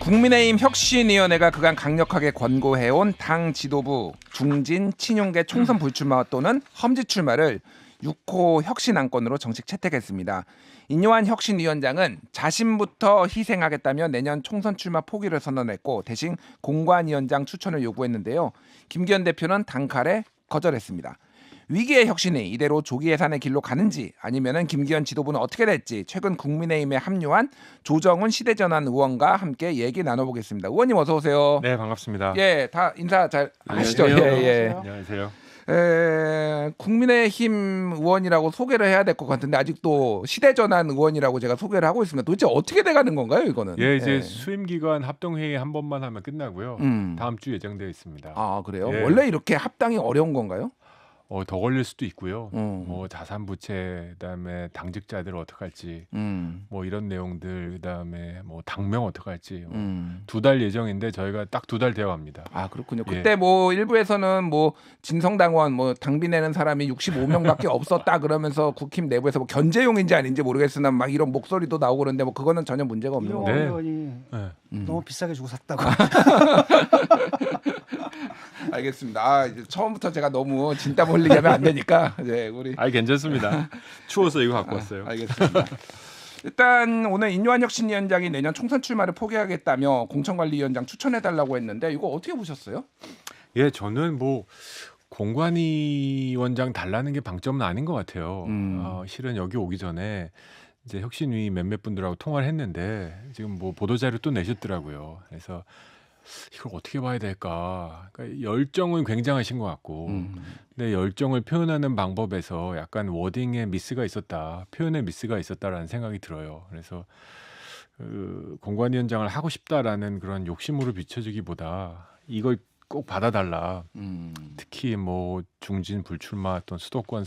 국민의힘 혁신위원회가 그간 강력하게 권고해온 당 지도부 중진 친윤계 총선 불출마 또는 험지 출마를 6호 혁신 안건으로 정식 채택했습니다. 인요한 혁신위원장은 자신부터 희생하겠다며 내년 총선 출마 포기를 선언했고 대신 공관위원장 추천을 요구했는데요. 김기현 대표는 단칼에 거절했습니다. 위기의 혁신이 이대로 조기 예산의 길로 가는지 아니면은 김기현 지도부는 어떻게 될지 최근 국민의힘에 합류한 조정훈 시대전환 의원과 함께 얘기 나눠보겠습니다. 의원님 어서 오세요. 네, 반갑습니다. 예, 다 인사 잘 하시죠. 안녕하세요. 예. 안녕하세요. 국민의힘 의원이라고 소개를 해야 될 것 같은데 아직도 시대전환 의원이라고 제가 소개를 하고 있습니다. 도대체 어떻게 돼가는 건가요, 이거는? 예, 이제 수임 기간 합동회의 한 번만 하면 끝나고요. 다음 주 예정되어 있습니다. 아, 그래요? 예. 원래 이렇게 합당이 어려운 건가요? 더 걸릴 수도 있고요. 뭐 자산 부채, 그다음에 당직자들 어떻게 할지, 뭐 이런 내용들, 그다음에 뭐 당명 어떻게 할지 2달 예정인데 저희가 딱 2달 되어 갑니다. 아, 그렇군요. 예. 그때 뭐 일부에서는 뭐 진성당원 뭐 당비 내는 사람이 65명밖에 없었다 그러면서 국힘 내부에서 뭐 견제용인지 아닌지 모르겠으나 막 이런 목소리도 나오고 그런데 뭐 그거는 전혀 문제가 없는 이용호 거예요. 네. 의원이 네. 너무 비싸게 주고 샀다고. 알겠습니다. 아, 이제 처음부터 제가 너무 진땀 흘리게 하면 안 되니까 이제 우리 괜찮습니다. 추워서 이거 갖고 왔어요. 알겠습니다. 일단 오늘 인요한 혁신위원장이 내년 총선 출마를 포기하겠다며 공천관리위원장 추천해달라고 했는데 이거 어떻게 보셨어요? 예, 저는 뭐 공관위원장 달라는 게 방점은 아닌 것 같아요. 실은 여기 오기 전에 이제 혁신위 몇몇 분들하고 통화를 했는데 지금 뭐 보도자료 또 내셨더라고요. 그래서 이걸 어떻게 봐야 될까? 그러니까 열정은 굉장하신 것 같고, 근데 열정을 표현하는 방법에서 약간 워딩에 미스가 있었다, 표현에 미스가 있었다라는 생각이 들어요. 그래서 공관위원장을 하고 싶다라는 그런 욕심으로 비춰지기보다 이걸 꼭 받아달라. 특히 뭐 중진 불출마 또는 수도권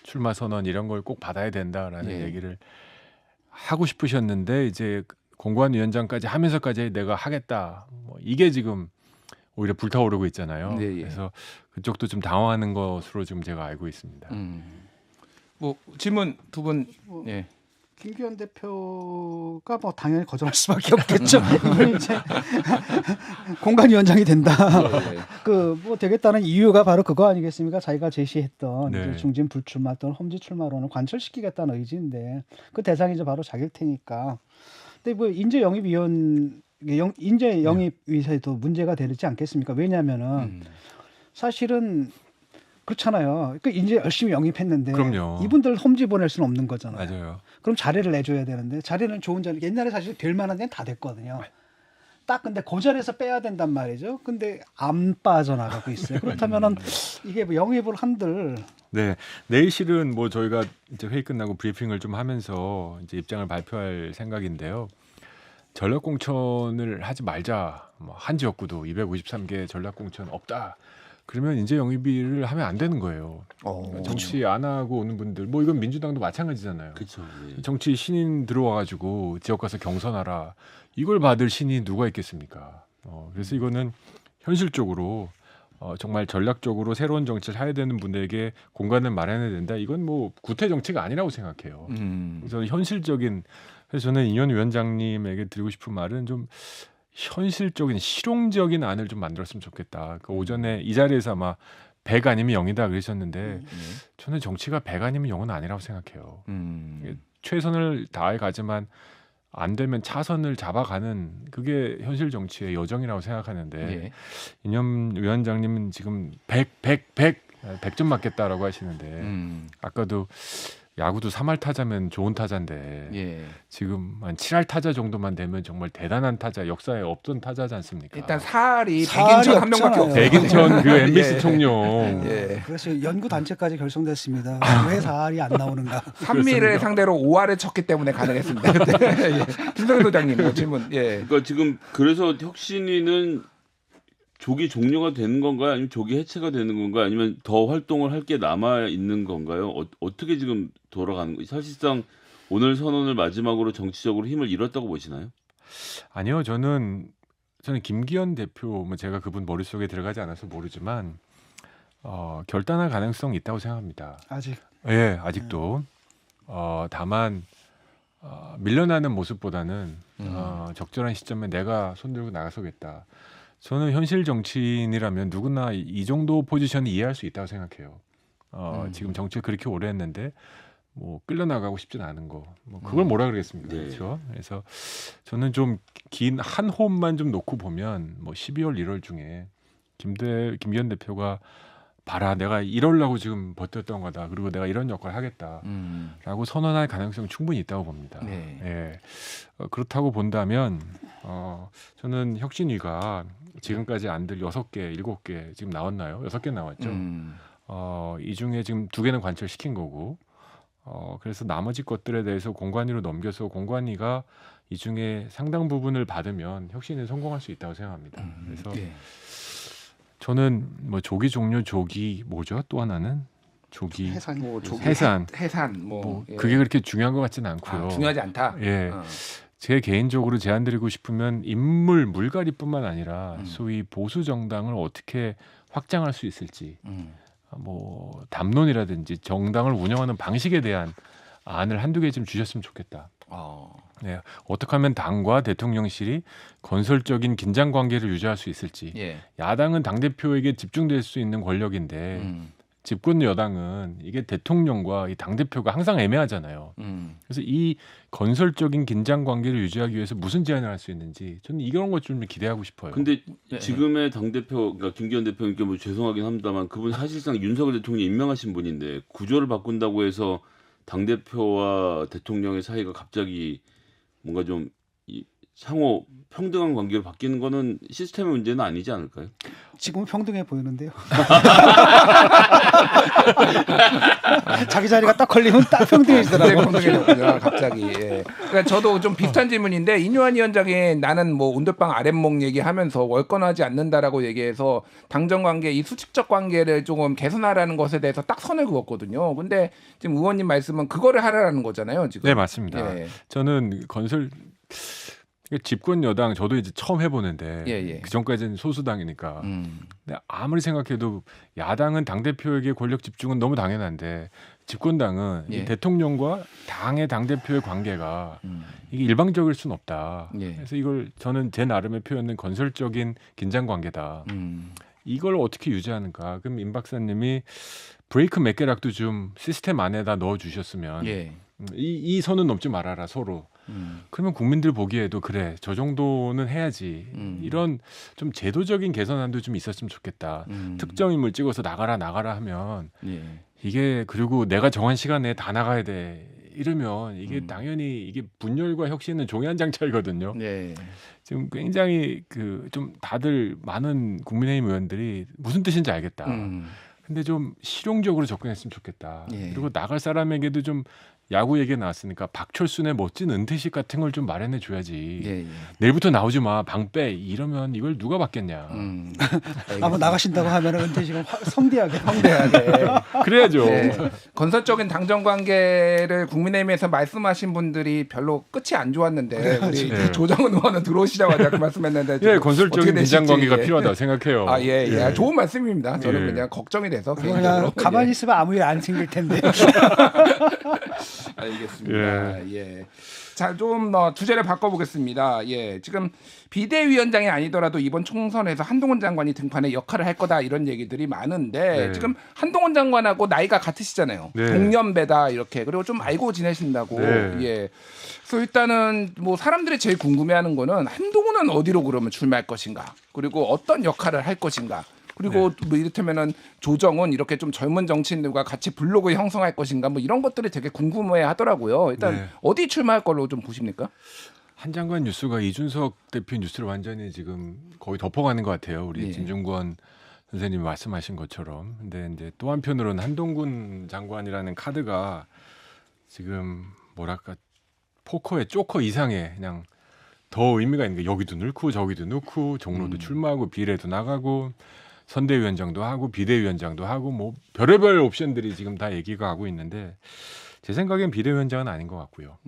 출마 선언 이런 걸 꼭 받아야 된다라는 예. 얘기를 하고 싶으셨는데 이제 공관위원장까지 하면서까지 내가 하겠다. 뭐 이게 지금 오히려 불타오르고 있잖아요. 예, 예. 그래서 그쪽도 좀 당황하는 것으로 지금 제가 알고 있습니다. 뭐 질문 두 분. 예. 김기현 대표가 뭐 당연히 거절할 수밖에 없겠죠. 이걸 이제 공관위원장이 된다. 예. 그 뭐 되겠다는 이유가 바로 그거 아니겠습니까? 자기가 제시했던 네. 이제 중진 불출마 또는 험지 출마론을 관철시키겠다는 의지인데 그 대상이 이제 바로 자기일 테니까. 근데 뭐 인재 영입위에도 문제가 되지 않겠습니까? 왜냐하면은 사실은 그렇잖아요. 그 인재 열심히 영입했는데 그럼요. 이분들 험지 보낼 수는 없는 거잖아요. 맞아요. 그럼 자리를 내줘야 되는데 자리는 좋은 자리. 옛날에 사실 될 만한 데는 다 됐거든요. 딱 근데 그 자리에서 빼야 된단 말이죠. 근데 안 빠져나가고 있어요. 그렇다면은 이게 뭐 영입을 한들 네, 내일 실은 뭐 저희가 이제 회의 끝나고 브리핑을 좀 하면서 이제 입장을 발표할 생각인데요. 전략 공천을 하지 말자. 뭐 한 지역구도 253개 전략 공천 없다. 그러면 인재 영입을 하면 안 되는 거예요. 정치 안 하고 오는 분들, 뭐 이건 민주당도 마찬가지잖아요. 그렇죠. 정치 신인 들어와가지고 지역 가서 경선하라. 이걸 받을 신이 누가 있겠습니까? 그래서 이거는 현실적으로 정말 전략적으로 새로운 정치를 해야 되는 분들에게 공간을 마련해야 된다. 이건 뭐 구태 정치가 아니라고 생각해요. 그래서 현실적인, 그래서 저는 인현 위원장님에게 드리고 싶은 말은 좀 현실적인 실용적인 안을 좀 만들었으면 좋겠다. 그 오전에 이 자리에서 아마 100 아니면 0이다 그러셨는데 저는 정치가 100 아니면 0은 아니라고 생각해요. 최선을 다해 가지만 안 되면 차선을 잡아가는 그게 현실 정치의 여정이라고 생각하는데 예. 인현 위원장님은 지금 100점 맞겠다라고 하시는데 아까도 야구도 3할 타자면 좋은 타자인데 예. 지금 한 7할 타자 정도만 되면 정말 대단한 타자, 역사에 없던 타자지 않습니까? 일단 사할이 사할이 백인천 한 명밖에 없잖아요. 없어요. 백인천 그 MBC 예. 총룡. 예. 그래서 연구 단체까지 결성됐습니다. 왜 4할이 안 나오는가? 산미를 상대로 5할을 쳤기 때문에 가능했습니다. 예. 김성현 소장님 뭐 질문. 예. 그러니까 지금 그래서 혁신위는 조기 종료가 되는 건가요? 아니면 조기 해체가 되는 건가요? 아니면 더 활동을 할 게 남아 있는 건가요? 어떻게 지금 돌아가는 거예요? 사실상 오늘 선언을 마지막으로 정치적으로 힘을 잃었다고 보시나요? 아니요, 저는 김기현 대표, 뭐 제가 그분 머릿속에 들어가지 않아서 모르지만 결단할 가능성이 있다고 생각합니다. 아직 예, 아직도. 다만 밀려나는 모습보다는 적절한 시점에 내가 손들고 나가서겠다. 저는 현실 정치인이라면 누구나 이 정도 포지션은 이해할 수 있다고 생각해요. 지금 정치를 그렇게 오래 했는데 뭐 끌려나가고 싶진 않은 거. 뭐 그걸 뭐라 그러겠습니까? 네. 그렇죠. 그래서 저는 좀 긴 한 호흡만 좀 놓고 보면 뭐 12월 1월 중에 김기현 대표가 봐라 내가 이러려고 지금 버텼던 거다. 그리고 내가 이런 역할을 하겠다라고 선언할 가능성이 충분히 있다고 봅니다. 네. 예. 그렇다고 본다면 저는 혁신위가 지금까지 안들 6개, 7개 지금 나왔나요? 6개 나왔죠. 이 중에 지금 2개는 관철시킨 거고 그래서 나머지 것들에 대해서 공관위로 넘겨서 공관위가 이 중에 상당 부분을 받으면 혁신에 성공할 수 있다고 생각합니다. 그래서 네. 저는 뭐 조기 종료 조기 뭐죠? 또 하나는 조기 해산. 뭐 조기 해산. 해산 뭐 예. 그게 그렇게 중요한 것 같지는 않고요. 중요하지 않다. 예. 제 개인적으로 제안드리고 싶으면 물갈이뿐만 아니라 소위 보수 정당을 어떻게 확장할 수 있을지 뭐 담론이라든지 정당을 운영하는 방식에 대한 안을 한두 개 좀 주셨으면 좋겠다. 네, 어떻게 하면 당과 대통령실이 건설적인 긴장 관계를 유지할 수 있을지. 예. 야당은 당 대표에게 집중될 수 있는 권력인데 집권 여당은 이게 대통령과 이 당 대표가 항상 애매하잖아요. 그래서 이 건설적인 긴장 관계를 유지하기 위해서 무슨 제안을 할 수 있는지 저는 이런 것 좀 기대하고 싶어요. 근데 네. 지금의 당 대표, 그러니까 김기현 대표님께 뭐 죄송하긴 합니다만 그분 사실상 윤석열 대통령이 임명하신 분인데 구조를 바꾼다고 해서 당 대표와 대통령의 사이가 갑자기 뭔가 좀 상호 평등한 관계로 바뀌는 거는 시스템의 문제는 아니지 않을까요? 지금은 평등해 보이는데요. 자기 자리가 딱 걸리면 딱 평등해지더라고요. 평등해졌군요. 갑자기. 예. 그러니까 저도 좀 비슷한 질문인데 인요한 위원장이 나는 뭐 온돌방 아랫목 얘기하면서 월권하지 않는다라고 얘기해서 당정 관계 이 수직적 관계를 조금 개선하라는 것에 대해서 딱 선을 그었거든요. 근데 지금 의원님 말씀은 그거를 하라는 거잖아요. 지금. 네 맞습니다. 예. 저는 집권 여당 저도 이제 처음 해보는데 예. 그 전까지는 소수당이니까. 근데 아무리 생각해도 야당은 당 대표에게 권력 집중은 너무 당연한데 집권당은 예. 이 대통령과 당의 당 대표의 관계가 이게 일방적일 수는 없다. 예. 그래서 이걸 저는 제 나름의 표현은 건설적인 긴장 관계다. 이걸 어떻게 유지하는가? 그럼 임 박사님이 브레이크 몇 개락도 좀 시스템 안에다 넣어 주셨으면 예. 이 선은 넘지 말아라 서로. 그러면 국민들 보기에도 그래 저 정도는 해야지 이런 좀 제도적인 개선안도 좀 있었으면 좋겠다. 특정 인물 찍어서 나가라 하면 예. 이게 그리고 내가 정한 시간에 다 나가야 돼 이러면 이게 당연히 이게 분열과 혁신은 종이 한 장 차이거든요. 예. 지금 굉장히 그 좀 다들 많은 국민의힘 의원들이 무슨 뜻인지 알겠다. 근데 좀 실용적으로 접근했으면 좋겠다. 예. 그리고 나갈 사람에게도 좀 야구 얘기 나왔으니까 박철순의 멋진 은퇴식 같은 걸 좀 마련해 줘야지. 예. 내일부터 나오지 마, 방 빼. 이러면 이걸 누가 받겠냐. 아마 나가신다고 하면 은퇴식은 성대하게. 그래야죠. 네. 건설적인 당정 관계를 국민의힘에서 말씀하신 분들이 별로 끝이 안 좋았는데 우리 네. 조정은 의원은 들어오시자마자 그 말씀했는데 예, 건설적인 어떻게 긴장 관계가 되실지. 필요하다 생각해요. 아, 예. 좋은 말씀입니다. 저는 예. 그냥 걱정이 돼서 그냥 개인적으로. 가만히 예. 있으면 아무 일 안 생길 텐데. 알겠습니다. 예. 자, 좀 주제를 바꿔보겠습니다. 예, 지금 비대위원장이 아니더라도 이번 총선에서 한동훈 장관이 등판에 역할을 할 거다 이런 얘기들이 많은데 네. 지금 한동훈 장관하고 나이가 같으시잖아요. 네. 동년배다 이렇게 그리고 좀 알고 지내신다고. 네. 예. 그래서 일단은 뭐 사람들이 제일 궁금해하는 거는 한동훈은 어디로 그러면 출마할 것인가? 그리고 어떤 역할을 할 것인가? 그리고 뭐 이를테면은 조정은 이렇게 좀 젊은 정치인들과 같이 블로그 형성할 것인가 뭐 이런 것들이 되게 궁금해 하더라고요. 일단 네. 어디 출마할 걸로 좀 보십니까? 한 장관 뉴스가 이준석 대표 뉴스를 완전히 지금 거의 덮어가는 것 같아요. 우리 예. 진중권 선생님이 말씀하신 것처럼. 근데 이제 또 한편으로는 한동훈 장관이라는 카드가 지금 뭐랄까 포커의 조커 이상의 그냥 더 의미가 있는 게 여기도 넣고 저기도 넣고 종로도 출마하고 비례도 나가고 선대위원장도 하고 비대위원장도 하고 뭐 별의별 옵션들이 지금 다 얘기가 하고 있는데 제 생각엔 비대위원장은 아닌 것 같고요.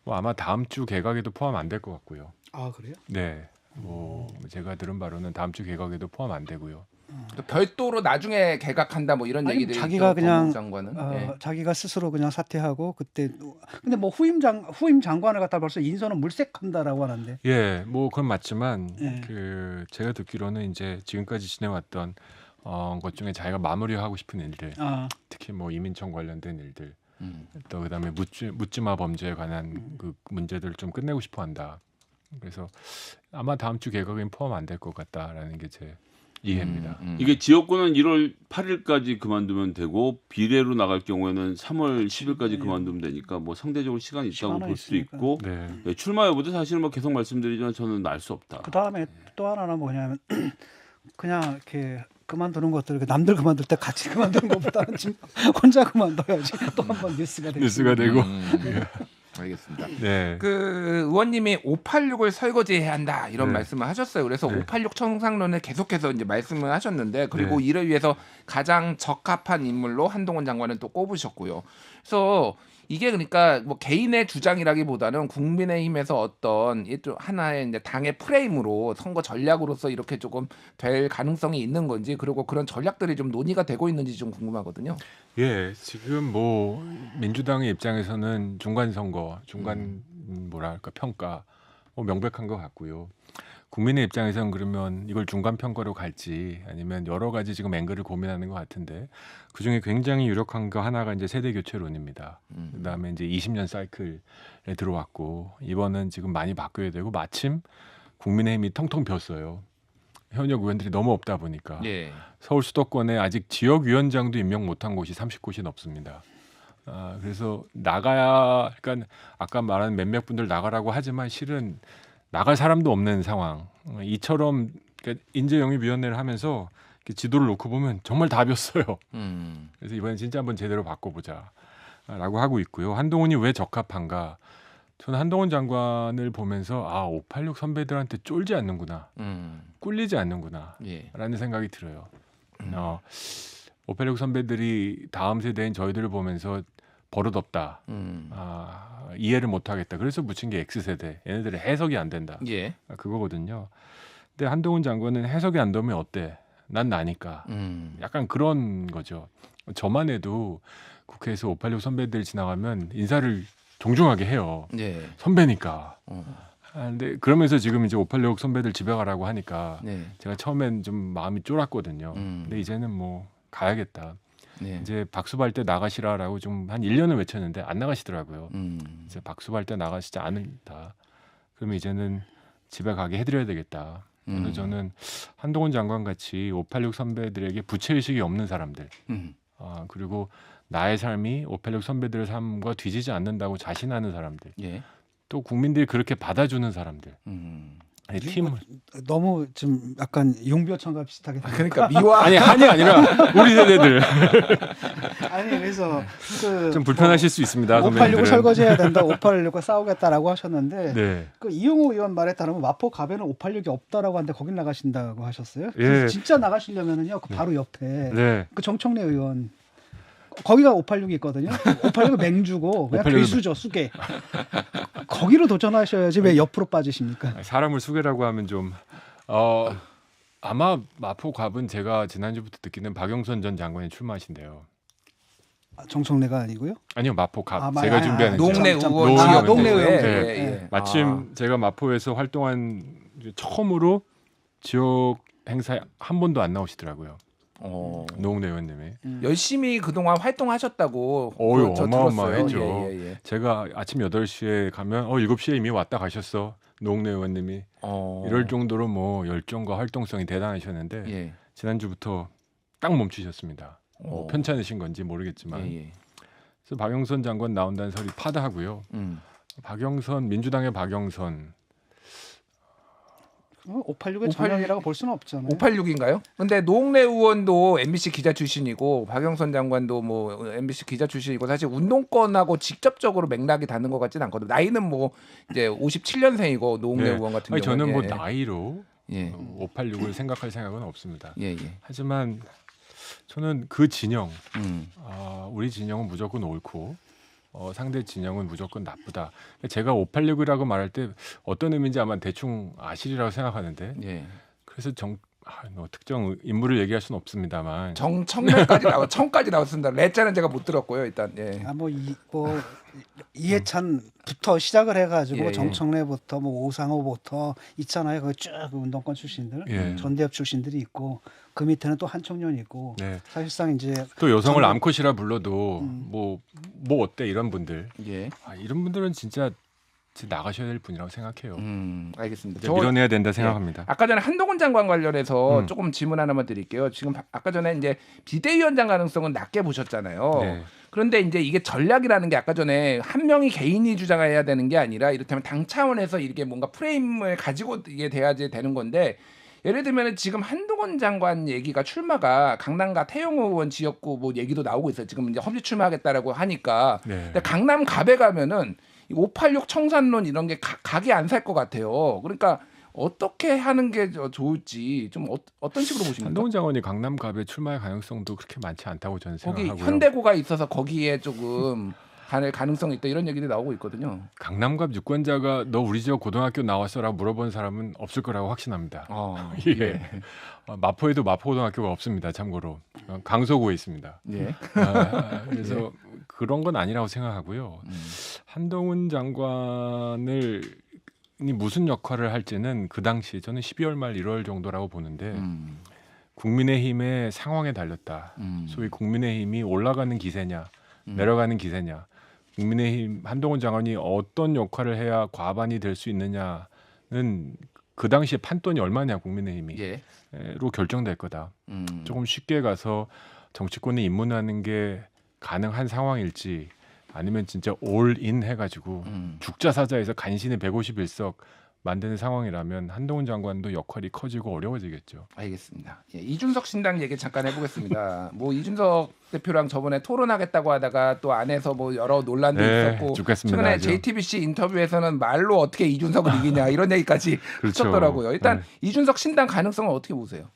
뭐 아마 다음 주 개각에도 포함 안 될 것 같고요. 아 그래요? 네, 뭐 제가 들은 바로는 다음 주 개각에도 포함 안 되고요. 또 별도로 나중에 개각한다 뭐 이런 아니, 얘기들이 자기가 있죠, 그냥, 법무부 장관은. 예. 자기가 스스로 그냥 사퇴하고 그때 근데 뭐 후임 장관을 갖다 벌써 인선은 물색한다라고 하는데 예, 뭐 그건 맞지만 예. 그 제가 듣기로는 이제 지금까지 지내왔던 것 중에 자기가 마무리하고 싶은 일들, 특히 뭐 이민청 관련된 일들, 또 그다음에 묻지마 범죄에 관한 그 문제들을 좀 끝내고 싶어한다. 그래서 아마 다음 주 개각엔 포함 안 될 것 같다라는 게 제 이해입니다. 이게 지역구는 1월 8일까지 그만두면 되고 비례로 나갈 경우에는 3월 10일까지 그만두면 되니까 뭐 상대적으로 시간이 있다고 시간은 볼 수도 있으니까. 있고 네. 네, 출마 여부도 사실 뭐 계속 말씀드리지만 저는 알 수 없다. 그 다음에 또 하나는 뭐냐면 그냥 이렇게 그만두는 것들 남들 그만둘 때 같이 그만두는 것보다는 지금 혼자 그만둬야지 또 한 번 뉴스가 되고 뉴스가 되고. 알겠습니다. 네. 그 의원님이 586을 설거지해야 한다 이런 네. 말씀을 하셨어요. 그래서 네. 586 청산론을 계속해서 이제 말씀을 하셨는데 그리고 이를 위해서 가장 적합한 인물로 한동훈 장관은 또 꼽으셨고요. 그래서 이게 그러니까 뭐 개인의 주장이라기보다는 국민의힘에서 어떤 하나의 이제 당의 프레임으로 선거 전략으로서 이렇게 조금 될 가능성이 있는 건지 그리고 그런 전략들이 좀 논의가 되고 있는지 좀 궁금하거든요. 예, 지금 뭐 민주당의 입장에서는 중간 선거, 중간 뭐랄까 평가 뭐 명백한 것 같고요. 국민의 입장에서는 그러면 이걸 중간 평가로 갈지 아니면 여러 가지 지금 앵글을 고민하는 것 같은데 그 중에 굉장히 유력한 거 하나가 이제 세대 교체론입니다. 그다음에 이제 20년 사이클에 들어왔고 이번은 지금 많이 바뀌어야 되고 마침 국민의힘이 텅텅 비었어요. 현역 의원들이 너무 없다 보니까 예. 서울 수도권에 아직 지역위원장도 임명 못한 곳이 30곳이 넘습니다. 그래서 나가야 그러니까 아까 말한 몇몇 분들 나가라고 하지만 실은 나갈 사람도 없는 상황. 이처럼 그러니까 인재영입위원회를 하면서 이렇게 지도를 놓고 보면 정말 답이었어요. 그래서 이번엔 진짜 한번 제대로 바꿔보자라고 하고 있고요. 한동훈이 왜 적합한가? 저는 한동훈 장관을 보면서 586 선배들한테 쫄지 않는구나, 꿀리지 않는구나 예. 라는 생각이 들어요. 586 선배들이 다음 세대인 저희들을 보면서 버릇없다, 이해를 못하겠다. 그래서 붙인 게 X세대. 얘네들의 해석이 안 된다. 예. 그거거든요. 근데 한동훈 장관은 해석이 안 되면 어때? 난 나니까. 약간 그런 거죠. 저만 해도 국회에서 586 선배들 지나가면 인사를 종중하게 해요. 예. 선배니까. 근데 그러면서 지금 이제 586 선배들 집에 가라고 하니까 네. 제가 처음엔 좀 마음이 쫄았거든요. 근데 이제는 뭐 가야겠다. 네. 이제 박수발 때 나가시라라고 좀 한 1년을 외쳤는데 안 나가시더라고요. 이제 박수발 때 나가시지 않는다. 그러면 이제는 집에 가게 해드려야 되겠다. 그래서 저는 한동훈 장관 같이 586 선배들에게 부채의식이 없는 사람들, 그리고 나의 삶이 586 선배들의 삶과 뒤지지 않는다고 자신하는 사람들, 예. 또 국민들이 그렇게 받아주는 사람들, 팀을 너무 좀 약간 용비어천과 비슷하게 그러니까 미화 아니 한이 아니라 우리 세대들 아니 그래서 좀 불편하실 수 있습니다. 586을 선배님들은. 설거지해야 된다, 586과 싸우겠다라고 하셨는데 네. 그 이용호 의원 말에 따르면 마포 갑에는 586이 없다라고 하는데 거기 나가신다고 하셨어요? 예. 그래서 진짜 나가시려면은요, 그 바로 옆에 네. 그 정청래 의원 거기가 586이 있거든요. 586은 맹주고 그냥 586은 괴수죠, 수계. 거기로 도전하셔야지 왜 옆으로 빠지십니까? 사람을 수계라고 하면 좀 아마 마포 갑은 제가 지난주부터 듣기는 박영선 전 장관이 출마하신대요. 정청래가 아니고요. 아니요, 마포 갑. 아, 제가 아, 준비하는 동네 참, 의원 아, 지역 동네 예, 의원. 예, 네. 예. 마침 제가 마포에서 활동한 처음으로 지역 행사에 한 번도 안 나오시더라고요. 노웅래 의원님이. 열심히 그동안 활동하셨다고 어유, 저 어마어마했죠. 들었어요. 예, 예, 예. 제가 아침 8시에 가면 7시에 이미 왔다 가셨어. 노웅래 의원님이. 이럴 정도로 뭐 열정과 활동성이 대단하셨는데 예. 지난주부터 딱 멈추셨습니다. 뭐 편찮으신 건지 모르겠지만. 예, 예. 그래서 박영선 장관 나온다는 소리 파다하고요. 박영선, 민주당의 박영선 586의 전형이라고 볼 수는 없잖아요. 586인가요? 근데 노웅래 의원도 MBC 기자 출신이고 박영선 장관도 뭐 MBC 기자 출신이고 사실 운동권하고 직접적으로 맥락이 닿는 것 같지는 않거든요. 나이는 뭐 이제 57년생이고 노웅래 네. 의원 같은 아니, 경우는 저는 뭐 예. 나이로 예. 586을 생각할 생각은 없습니다. 예, 예. 하지만 저는 그 진영, 음. 우리 진영은 무조건 옳고 상대 진영은 무조건 나쁘다. 제가 586이라고 말할 때 어떤 의미인지 아마 대충 아시리라고 생각하는데 예. 그래서 뭐 특정 인물을 얘기할 수는 없습니다만 정청래까지 청까지 나왔습니다. 레자는 제가 못 들었고요. 일단 예. 뭐 이해찬부터 시작을 해가지고 예. 정청래부터 뭐 오상호부터 있잖아요. 그쭉 운동권 출신들, 예. 전대협 출신들이 있고 그 밑에는 또 한청년이 있고 네. 사실상 이제 또 여성을 전부- 암컷이라 불러도 뭐 어때 이런 분들 예. 이런 분들은 진짜 나가셔야 될 분이라고 생각해요. 알겠습니다. 이제 밀어내야 된다 생각합니다. 아까 전에 한동훈 장관 관련해서 음. 조금 질문 하나만 드릴게요. 지금 아까 전에 이제 비대위원장 가능성은 낮게 보셨잖아요. 네. 그런데 이제 이게 전략이라는 게 아까 전에 한 명이 개인이 주장해야 되는 게 아니라 이렇다면 당 차원에서 이렇게 뭔가 프레임을 가지고 이게 돼야지 되는 건데 예를 들면 지금 한동훈 장관 얘기가 출마가 강남과 태영 의원 지역구 뭐 얘기도 나오고 있어요. 지금 이제 험지 출마하겠다라고 하니까. 네. 근데 강남 갑에 가면은 586 청산론 이런 게 각이 안 살 것 같아요. 그러니까 어떻게 하는 게 좋을지 좀 어떤 식으로 보십니까? 한동훈 장관이 강남갑에 출마할 가능성도 그렇게 많지 않다고 저는 거기 생각하고요. 현대고가 있어서 거기에 조금 가능성이 있다 이런 얘기들이 나오고 있거든요. 강남갑 유권자가 너 우리 지역 고등학교 나왔어라고 물어본 사람은 없을 거라고 확신합니다. 예. 마포에도 마포고등학교가 없습니다. 참고로 강서구에 있습니다. 예. 그래서 그런 건 아니라고 생각하고요. 한동훈 장관을 무슨 역할을 할지는 그 당시 저는 12월 말 1월 정도라고 보는데 국민의힘의 상황에 달렸다. 소위 국민의힘이 올라가는 기세냐 내려가는 기세냐 국민의힘 한동훈 장관이 어떤 역할을 해야 과반이 될 수 있느냐는 그 당시에 판돈이 얼마냐 국민의힘이 예. 로 결정될 거다. 조금 쉽게 가서 정치권에 입문하는 게 가능한 상황일지 아니면 진짜 올인 해가지고 죽자사자에서 간신히 151석 만드는 상황이라면 한동훈 장관도 역할이 커지고 어려워지겠죠. 알겠습니다. 예, 이준석 신당 얘기 잠깐 해보겠습니다. 뭐 이준석 대표랑 저번에 토론하겠다고 하다가 또 안에서 뭐 여러 논란도 네, 있었고 죽겠습니다, 최근에 아주. JTBC 인터뷰에서는 말로 어떻게 이준석을 이기냐 이런 얘기까지 그렇죠. 하셨더라고요. 일단 네. 이준석 신당 가능성은 어떻게 보세요?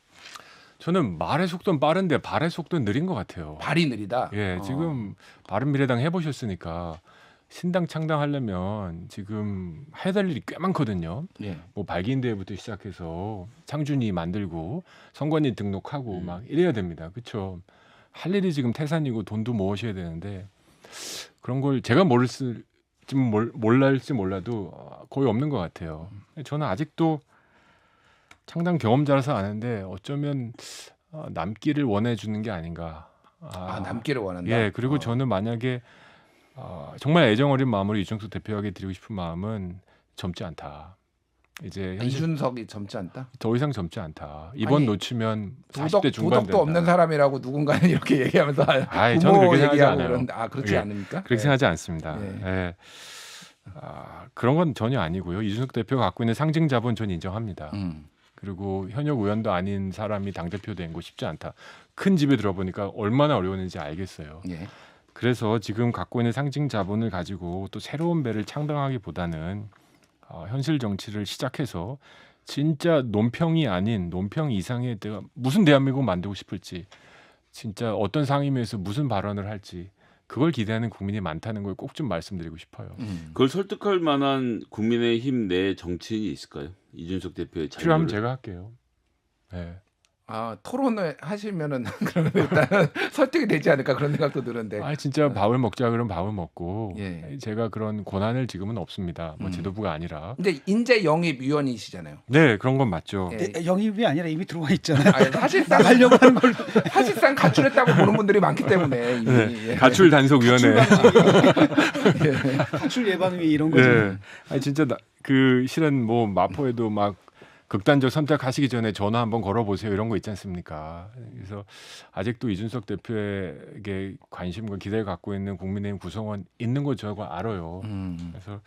저는 말의 속도는 빠른데 발의 속도는 느린 것 같아요. 발이 느리다. 예, 지금 바른미래당 해보셨으니까 신당 창당하려면 지금 해야 될 일이 꽤 많거든요. 예. 뭐 발기인대회부터 시작해서 창준이 만들고 선관위 등록하고 막 이래야 됩니다. 그렇죠? 할 일이 지금 태산이고 돈도 모으셔야 되는데 그런 걸 제가 몰랄지 몰라도 거의 없는 것 같아요. 저는 아직도 창당 경험자라서 아는데 어쩌면 남기를 원해주는 게 아닌가. 남기를 원한다. 예, 그리고 저는 만약에 정말 애정 어린 마음으로 이준석 대표에게 드리고 싶은 마음은 젊지 않다. 이제 이준석이 젊지 않다. 더 이상 젊지 않다. 이번 아니, 놓치면 40대 중반 도덕도 된다. 없는 사람이라고 누군가는 이렇게 얘기하면서 아이, 부모 저는 그렇게 생각하지 얘기하고 않아요. 그런데 그렇지 예, 않습니까? 그렇게 생각하지 않습니다. 네. 예. 그런 건 전혀 아니고요. 이준석 대표가 갖고 있는 상징 자본 전 인정합니다. 그리고 현역 의원도 아닌 사람이 당대표 된 거 쉽지 않다. 큰 집에 들어보니까 얼마나 어려웠는지 알겠어요. 예. 그래서 지금 갖고 있는 상징 자본을 가지고 또 새로운 배를 창당하기보다는 현실 정치를 시작해서 진짜 논평이 아닌 논평 이상의 무슨 대한민국 만들고 싶을지 진짜 어떤 상임위에서 무슨 발언을 할지 그걸 기대하는 국민이 많다는 걸 꼭 좀 말씀드리고 싶어요. 그걸 설득할 만한 국민의힘 내 정치인이 있을까요? 이준석 대표의 필요하면 자료를. 제가 할게요. 네. 토론을 하시면은 그러면 일단 설득이 되지 않을까 그런 생각도 드는데. 진짜 밥을 먹자 그러면 밥을 먹고 예. 제가 그런 권한을 지금은 없습니다. 뭐 지도부가 아니라. 근데 인재 영입 위원이시잖아요. 네, 그런 건 맞죠. 예. 영입이 아니라 이미 들어와 있잖아요. 사실상 나가려고 하는 걸로. 사실상 가출했다고 보는 분들이 많기 때문에 이미. 예. 가출 단속위원회. 가출 예방위 이런 거죠. 네. 진짜 그 실은 뭐 마포에도 막 극단적 선택하시기 전에 전화 한번 걸어보세요 이런 거 있지 않습니까? 그래서 아직도 이준석 대표에게 관심과 기대를 갖고 있는 국민의힘 구성원 있는 거 저가 알아요. 그래서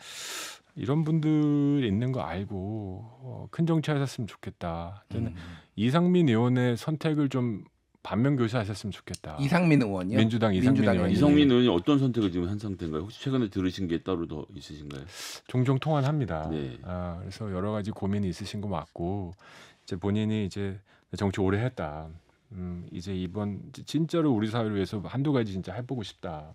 이런 분들 있는 거 알고 큰 정치하셨으면 좋겠다. 저는 이상민 의원의 선택을 좀 반면 교사하셨으면 좋겠다. 이상민 의원이요? 민주당 이상민 의원이. 이성민 의원이 어떤 선택을 지금 한 상태인가요? 혹시 최근에 들으신 게 따로 더 있으신가요? 종종 통화를 합니다. 네. 그래서 여러 가지 고민이 있으신 거 맞고 이제 본인이 이제 정치 오래 했다. 이제 이번 진짜로 우리 사회를 위해서 한두 가지 진짜 해보고 싶다.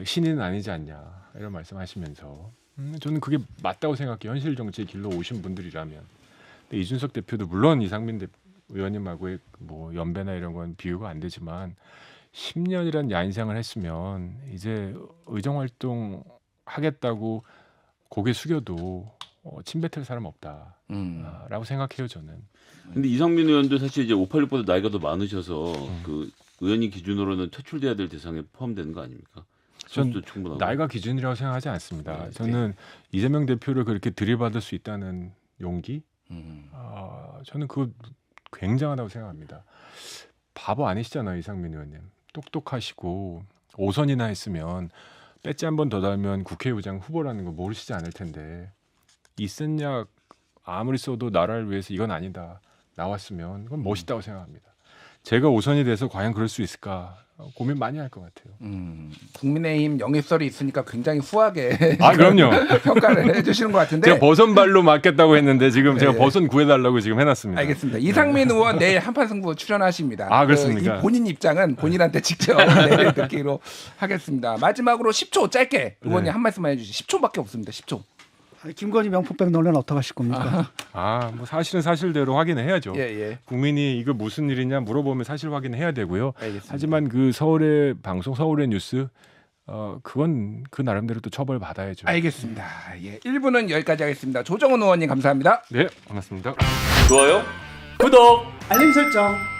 신인은 아니지 않냐 이런 말씀하시면서 저는 그게 맞다고 생각해요. 현실 정치의 길로 오신 분들이라면. 근데 이준석 대표도 물론 이상민 의원님하고의 뭐 연배나 이런 건 비교가 안 되지만 10년이란 야인생을 했으면 이제 의정 활동 하겠다고 고개 숙여도 침뱉을 사람 없다라고 생각해요 저는. 근데 이상민 의원도 사실 이제 586보다 나이가 더 많으셔서 그 의원님 기준으로는 퇴출돼야 될 대상에 포함되는 거 아닙니까? 전 선수도 충분하고. 나이가 기준이라고 생각하지 않습니다. 네. 저는 이재명 대표를 그렇게 들이받을 수 있다는 용기, 저는 그거 굉장하다고 생각합니다. 바보 아니시잖아요, 이상민 의원님. 똑똑하시고 5선이나 했으면 배지 한 번 더 달면 국회의장 후보라는 거 모르시지 않을 텐데 이 쓴 약 아무리 써도 나라를 위해서 이건 아니다 나왔으면 그건 멋있다고 생각합니다. 제가 5선이 돼서 과연 그럴 수 있을까 고민 많이 할 것 같아요. 국민의힘 영입설이 있으니까 굉장히 후하게 아 그럼요. 평가를 해주시는 것 같은데. 제가 버선발로 맞겠다고 했는데 지금 제가 네. 버선 구해달라고 지금 해놨습니다. 알겠습니다. 이상민 의원 내일 한판 승부 출연하십니다. 아, 그렇습니까? 이 본인 입장은 본인한테 직접 내일 듣기로 하겠습니다. 마지막으로 10초 짧게 의원님 네. 한 말씀만 해주시죠. 10초밖에 없습니다. 10초. 아니, 김건희 명품백 논란 어떻게 하실 겁니까? 뭐 사실은 사실대로 확인해야죠. 예. 국민이 이거 무슨 일이냐 물어보면 사실 확인해야 되고요. 알겠습니다. 하지만 그 서울의 방송, 서울의 뉴스, 그건 그 나름대로 또 처벌 받아야죠. 알겠습니다. 예, 1부는 여기까지 하겠습니다. 조정훈 의원님 감사합니다. 네, 고맙습니다. 좋아요? 알림 설정.